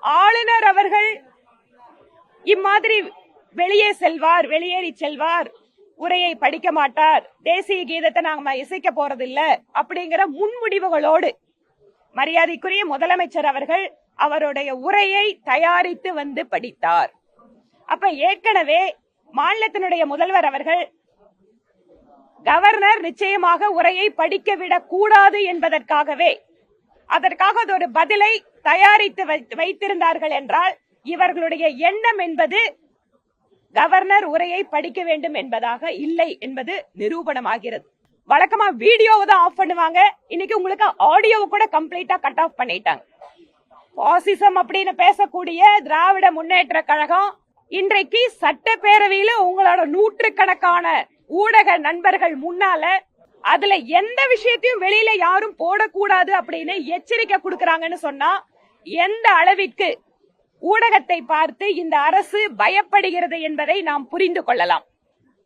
ஆளுநர் அவர்கள் இம்மாதிரி வெளியேறி செல்வார், உரையை படிக்க மாட்டார், தேசிய கீதத்தை நாம இசைக்க போறதில்ல அப்படிங்கிற முன்முடிவுகளோடு மரியாதைக்குரிய முதலமைச்சர் அவர்கள் அவருடைய உரையை தயாரித்து வந்து படித்தார். அப்ப ஏற்கனவே மாநிலத்தினுடைய முதல்வர் அவர்கள் கவர்னர் நிச்சயமாக உரையை படிக்க விடக் கூடாது என்பதற்காகவே அதற்காக ஒரு பதிலை தயாரித்து வைத்திருந்தார்கள் என்றால், இவர்களுடைய எண்ணம் என்பது கவர்னர் உரையை படிக்க வேண்டும் என்பதாக இல்லை என்பது நிரூபணமாகிறது. வழக்கமா வீடியோவை தான் ஆஃப் பண்ணுவாங்க, இன்னைக்கு உங்களுக்கு ஆடியோவை கூட கம்ப்ளீட்டா கட் ஆஃப் பண்ணிட்டாங்க. பாசிசம் அப்படின்னு பேசக்கூடிய திராவிட முன்னேற்ற கழகம் இன்றைக்கு சட்டப்பேரவையில உங்களோட நூற்றுக்கணக்கான ஊடக நண்பர்கள் முன்னால அதுல எந்த விஷயத்தையும் வெளியில யாரும் போடக்கூடாது அப்படின்னு எச்சரிக்கை கொடுக்கறாங்கன்னு சொன்னா எந்த அளவிற்கு ஊடகத்தை பார்த்து இந்த அரசு பயப்படுகிறது என்பதை நாம் புரிந்து கொள்ளலாம்.